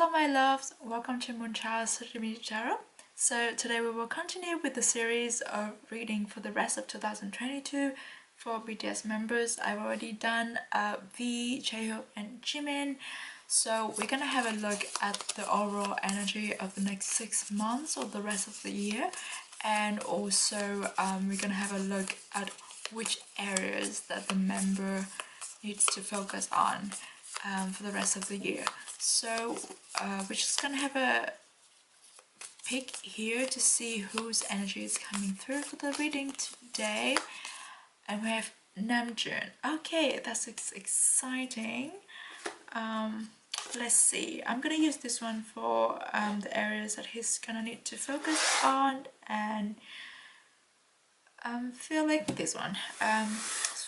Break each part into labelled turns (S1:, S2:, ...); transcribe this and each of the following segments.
S1: Hello my loves, welcome to MoonChild Serendipity Tarot. So today we will continue with the series of reading for the rest of 2022 for BTS members. I've already done V, Jaehook and Jimin. So we're gonna have a look at the overall energy of the next 6 months or the rest of the year. And also we're gonna have a look at which areas that the member needs to focus on for the rest of the year. So we're just gonna have a pick here to see whose energy is coming through for the reading today. And we have Namjoon. Okay, that's exciting. Let's see. I'm gonna use this one for the areas that he's gonna need to focus on, and feel like this one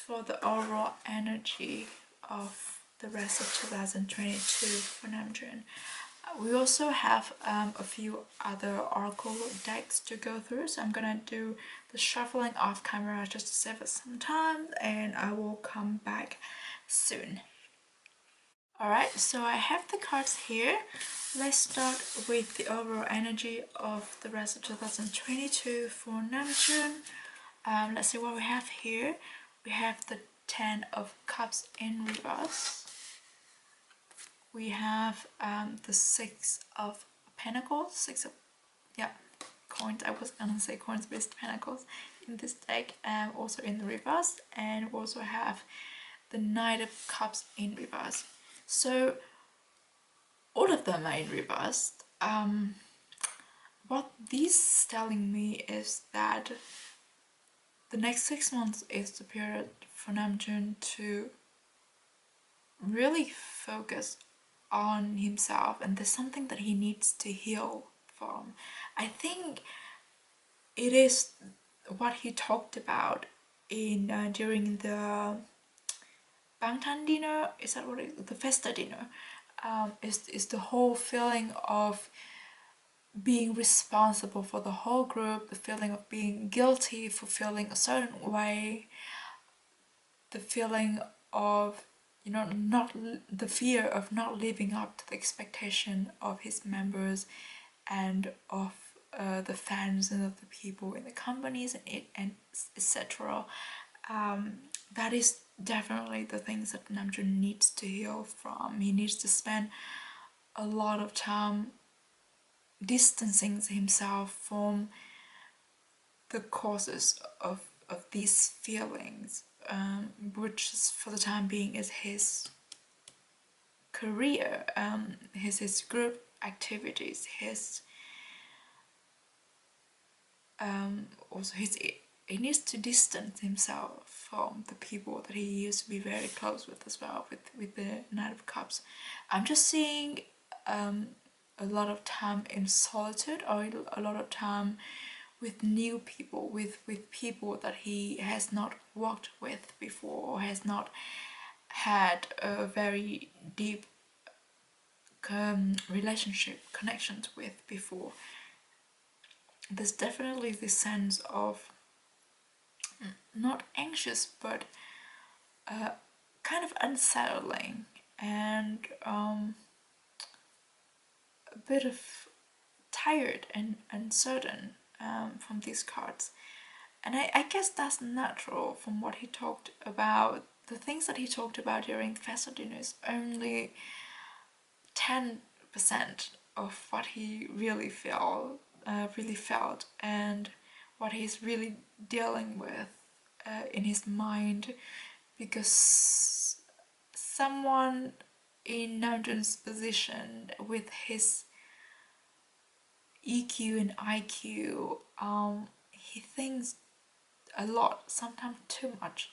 S1: for the overall energy of the rest of 2022 for Namjoon. We also have a few other oracle decks to go through, so I'm gonna do the shuffling off camera just to save us some time, and I will come back soon. Alright, so I have the cards here. Let's start with the overall energy of the rest of 2022 for Namjoon. Let's see what we have here. We have the 10 of Cups in reverse. We have the 6 of Pentacles, coins. I was gonna say coins, but it's Pentacles in this deck, also in the reverse. And we also have the Knight of Cups in reverse. So all of them are in reverse. What this is telling me is that the next 6 months is the period for Namjoon to really focus on himself, and there's something that he needs to heal from. I think it is what he talked about in during the Bangtan dinner. Is that what it is? The Festa dinner. Is the whole feeling of being responsible for the whole group, the feeling of being guilty for feeling a certain way, the feeling of, you know, not the fear of not living up to the expectation of his members and of the fans and of the people in the companies and etc. That is definitely the things that Namjoon needs to heal from. He needs to spend a lot of time distancing himself from the causes of these feelings, which is, for the time being, is his career, his group activities, his also he needs to distance himself from the people that he used to be very close with as well, with the Knight of Cups. I'm just seeing a lot of time in solitude, or a lot of time with new people, with people that he has not worked with before, or has not had a very deep relationship connections with before. There's definitely this sense of not anxious, but kind of unsettling, and a bit of tired and uncertain from these cards. And I guess that's natural from what he talked about. The things that he talked about during the festival dinner is only 10% of what he really felt, and what he's really dealing with in his mind, because someone in Namjoon's position with his EQ and IQ, he thinks a lot, sometimes too much,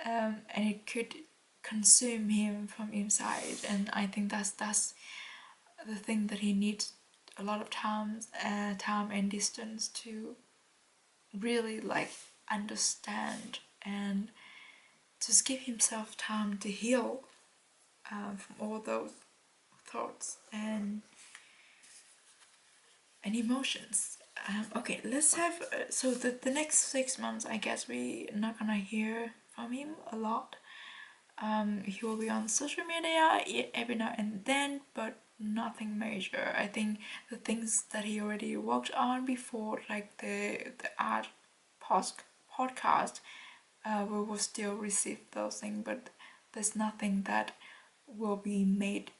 S1: and it could consume him from inside. And I think that's the thing that he needs a lot of time and distance to really like understand, and just give himself time to heal from all those thoughts and emotions. Okay, let's have so the next 6 months, I guess we're not gonna hear from him a lot. He will be on social media every now and then, but nothing major. I think the things that he already worked on before, like the art podcast, we will still receive those things, but there's nothing that will be made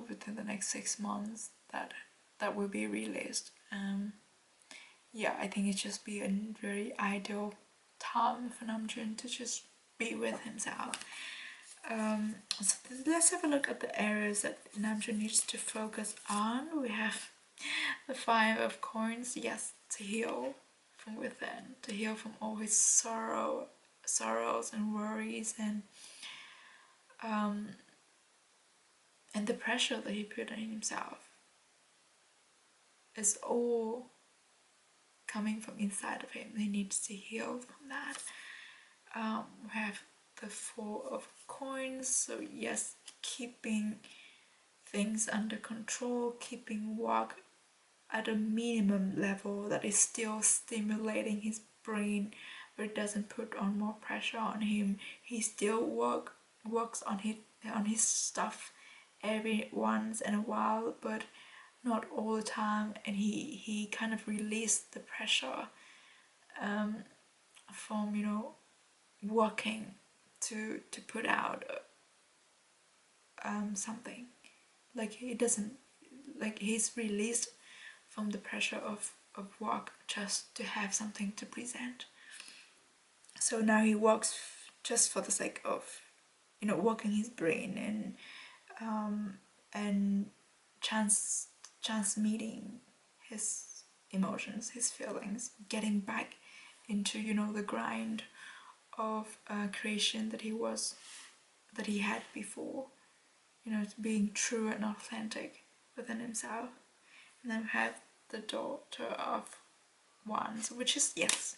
S1: within the next 6 months that will be released. Yeah, I think it just be a very ideal time for Namjoon to just be with himself. So let's have a look at the areas that Namjoon needs to focus on. We have the Five of Coins, yes, to heal from within, to heal from all his sorrows and worries, and the pressure that he put on himself. Is all coming from inside of him. He needs to heal from that. We have the Four of Coins, so yes, keeping things under control, keeping work at a minimum level that is still stimulating his brain, but it doesn't put on more pressure on him. He still works on his stuff every once in a while, but not all the time, and he kind of released the pressure from working to put out something. Like he doesn't, like he's released from the pressure of work just to have something to present. So now he works just for the sake of working his brain and chance meeting his emotions, his feelings, getting back into the grind of creation that he had before, being true and authentic within himself. And then we have the Daughter of Wands, which is, yes,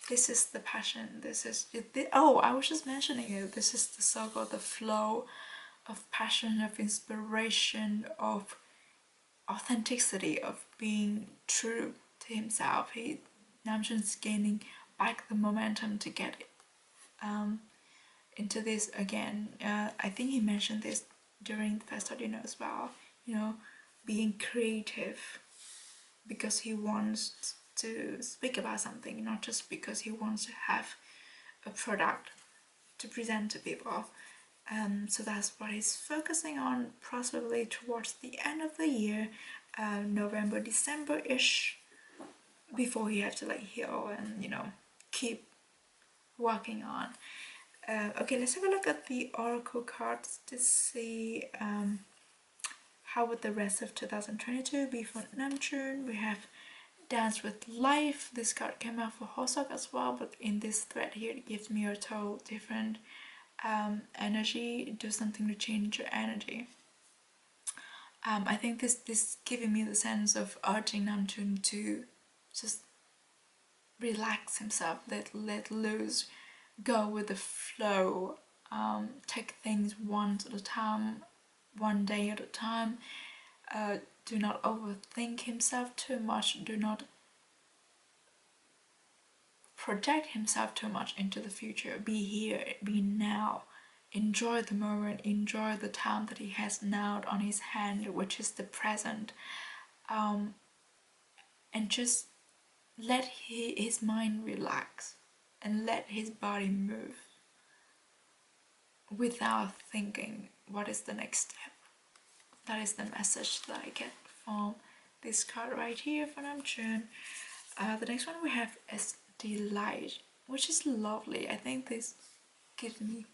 S1: this is the passion. This is it. Oh, I was just mentioning it. This is the circle, the flow of passion, of inspiration, of authenticity, of being true to himself. Namjoon's gaining back the momentum to get into this again. I think he mentioned this during the first audio as well. Being creative because he wants to speak about something, not just because he wants to have a product to present to people. So that's what he's focusing on, possibly towards the end of the year, November, December-ish, before he has to heal and keep working on. Okay, let's have a look at the oracle cards to see how would the rest of 2022 be for Namjoon. We have Dance with Life. This card came out for Hosok as well, but in this thread here it gives me a total different energy. Do something to change your energy. I think this giving me the sense of urging Namjoon to just relax himself, let loose, go with the flow, take things one at a time, one day at a time. Do not overthink himself too much. Do not project himself too much into the future. Be here, be now. Enjoy the moment, enjoy the time that he has now on his hand, which is the present. And just let his mind relax and let his body move without thinking what is the next step. That is the message that I get from this card right here for Namjoon. The next one we have is Delight, which is lovely. I think this gives me...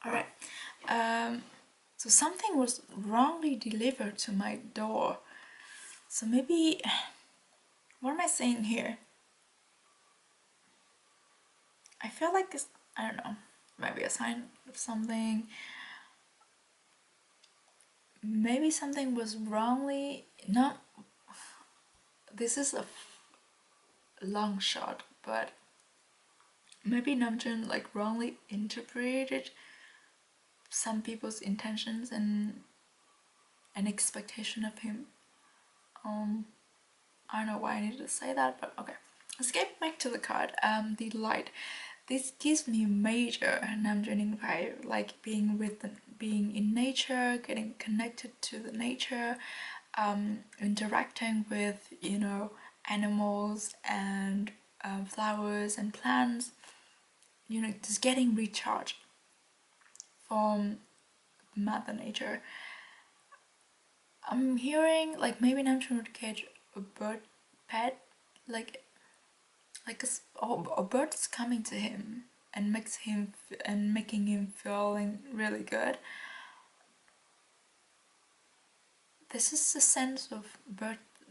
S1: Alright, so something was wrongly delivered to my door. So maybe, what am I saying here? I feel like this, I don't know, maybe a sign of something. Maybe something was wrongly, not, this is a long shot, but maybe Namjoon wrongly interpreted some people's intentions and an expectation of him. I don't know why I needed to say that, but okay. Let's get back to the card. The Light. this gives me major Namjooning vibe, like being in nature, getting connected to the nature, interacting with, you know, animals and flowers and plants, you know, just getting recharged from Mother Nature. I'm hearing like maybe Namjoon would catch a bird pet, like a bird's coming to him and making him feeling really good. This is a sense of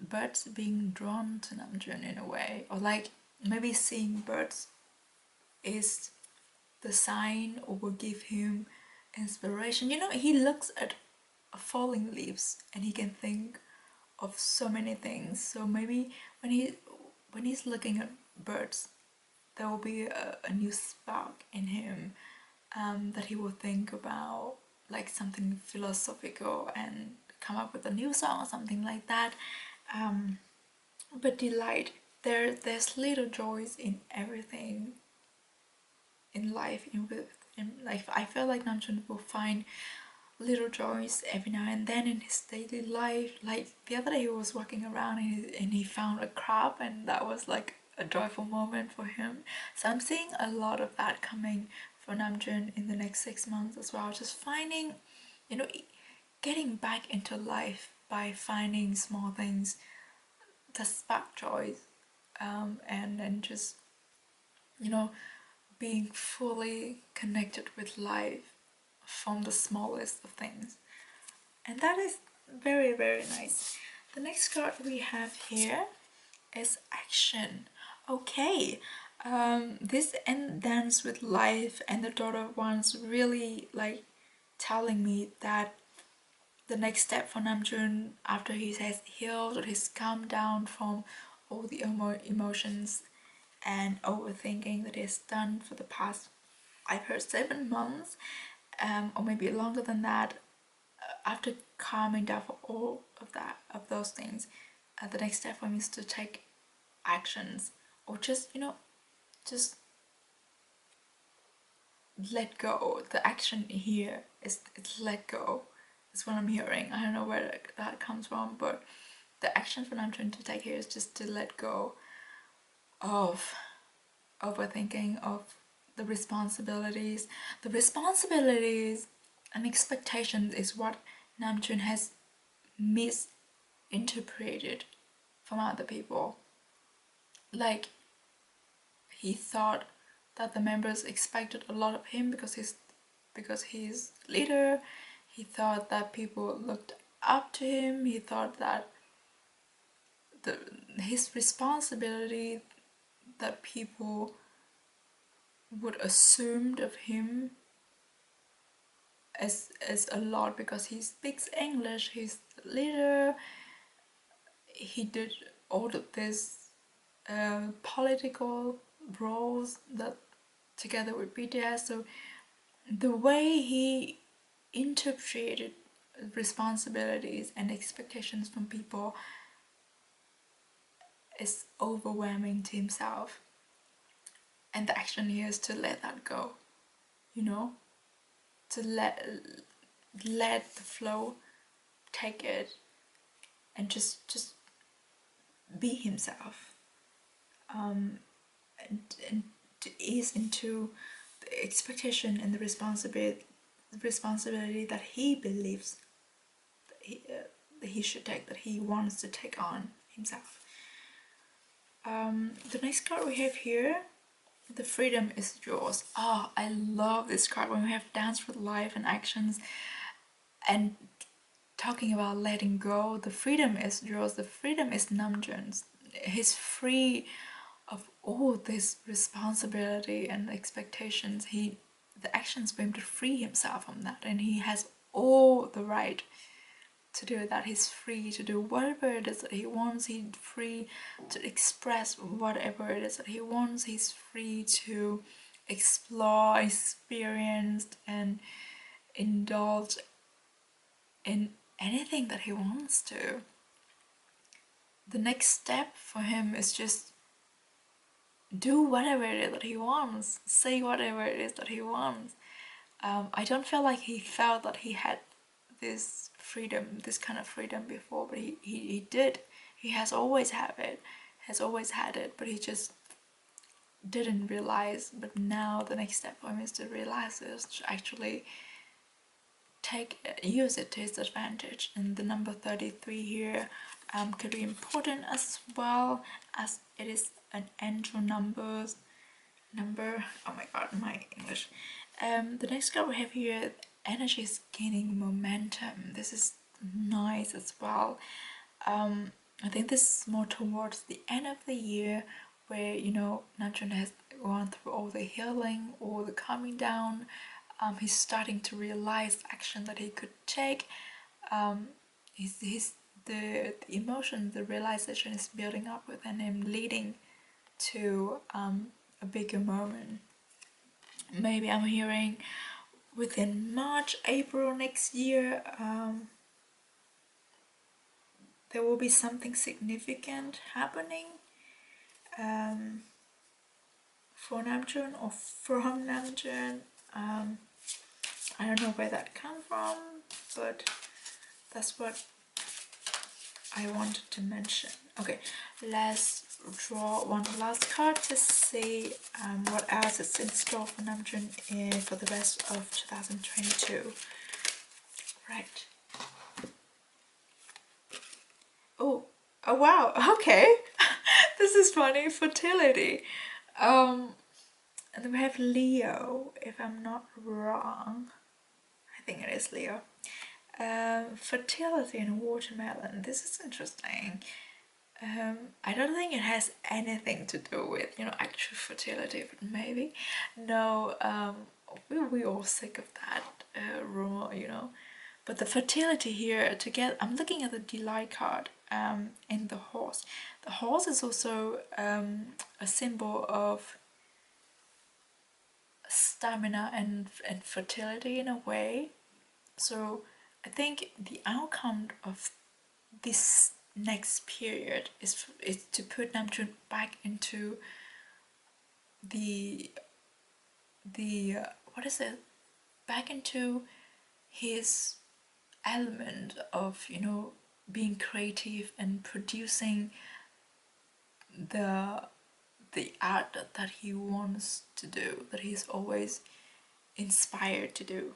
S1: birds being drawn to Namjoon in a way, or like maybe seeing birds is the sign or will give him inspiration. You know, he looks at falling leaves and he can think of so many things. So maybe when he's looking at birds, there will be a new spark in him, that he will think about like something philosophical and come up with a new song or something like that. But delight, there's little joys in everything in life. In life, I feel like Namjoon will find little joys every now and then in his daily life. Like the other day he was walking around and he found a crab, and that was like a joyful moment for him. So I'm seeing a lot of that coming for Namjoon in the next 6 months as well. Just finding, you know, getting back into life by finding small things that spark joy, and just, you know, being fully connected with life from the smallest of things. And that is very, very nice. The next card we have here is action. Okay, this ends with life, and the daughter ones really like telling me that the next step for Namjoon after he has healed or he's calmed down from all the emotions and overthinking that he's done for the past, I've heard 7 months, or maybe longer than that. After calming down for all of those things, the next step for him is to take actions, or just, you know, just let go. The action here is it's let go. That's what I'm hearing. I don't know where that comes from, but the action that I'm trying to take here is just to let go of overthinking, of the responsibilities. The responsibilities and expectations is what Namjoon has misinterpreted from other people. Like, he thought that the members expected a lot of him because he's leader. He thought that people looked up to him. He thought that his responsibility that people would assume of him as a lot because he speaks English. He's the leader. He did all of this political roles that together with BTS. So the way he interpreted responsibilities and expectations from people is overwhelming to himself. And the action here is to let that go, you know, to let the flow take it and just be himself, and to ease into the expectation and the responsibility that he believes that he should take, that he wants to take on himself. The next card we have here, the freedom is yours. Oh, I love this card when we have dance with life and actions and talking about letting go. The freedom is yours. The freedom is Namjoon's. He's free of all this responsibility and expectations. The actions for him to free himself from that, and he has all the right to do that. He's free to do whatever it is that he wants. He's free to express whatever it is that he wants. He's free to explore, experience, and indulge in anything that he wants to. The next step for him is just do whatever it is that he wants, say whatever it is that he wants. I don't feel like he felt that he had this freedom, this kind of freedom before, but he did. He has always had it, but he just didn't realize. But now the next step for him is to realize this, to actually use it to his advantage. And the number 33 here could be important as well, as it is an angel number. Oh my god, my English. The next card we have here, energy is gaining momentum. This is nice as well. I think this is more towards the end of the year, where, you know, Namjoon has gone through all the healing, all the calming down. He's starting to realize the action that he could take. The emotion, the realization is building up within him, leading to a bigger moment. Maybe I'm hearing within March, April next year, there will be something significant happening for Namjoon or from Namjoon. I don't know where that comes from, but that's what I wanted to mention. Okay, let's draw one last card to see what else is in store for Namjoon for the rest of 2022. Right. Oh wow, okay. This is funny. Fertility. And then we have Leo, if I'm not wrong. I think it is Leo. Fertility and watermelon. This is interesting. I don't think it has anything to do with, you know, actual fertility, but maybe. No, we all sick of that rumor, you know. But the fertility here, I'm looking at the delight card in the horse. The horse is also a symbol of stamina and fertility in a way. So I think the outcome of this next period is to put Namjoon back into the what is it? Back into his element of, you know, being creative and producing the art that he wants to do, that he's always inspired to do.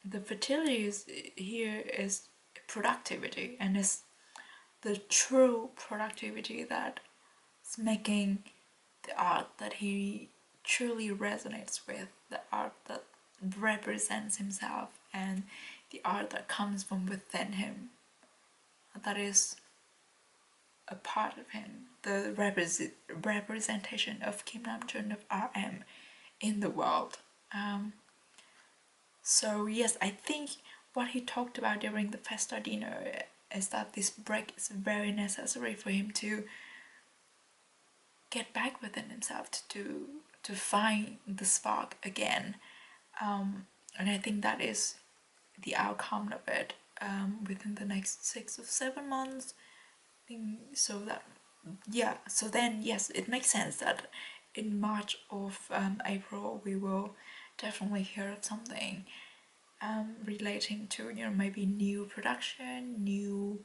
S1: The fertility here is productivity, and it's the true productivity that is making the art that he truly resonates with, the art that represents himself, and the art that comes from within him, that is a part of him, the representation of Kim Namjoon, of RM in the world. So yes, I think what he talked about during the Festa dinner is that this break is very necessary for him to get back within himself, to find the spark again. And I think that is the outcome of it within the next 6 or 7 months. So that, yeah, so then yes, it makes sense that in March or April we will definitely hear of something relating to, you know, maybe new production, new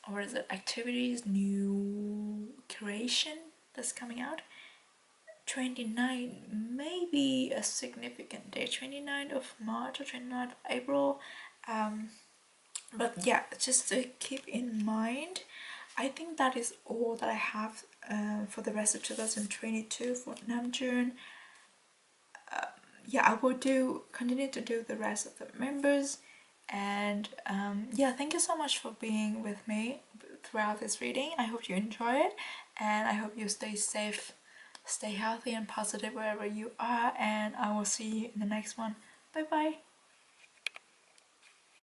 S1: what is it, activities, new creation that's coming out. 29 may be a significant day, 29th of March or 29th of April. But yeah, just to keep in mind, I think that is all that I have for the rest of 2022 for Namjoon. Yeah, I will continue to do the rest of the members, and yeah, thank you so much for being with me throughout this reading. I hope you enjoy it, and I hope you stay safe, stay healthy and positive wherever you are, and I will see you in the next one. Bye bye.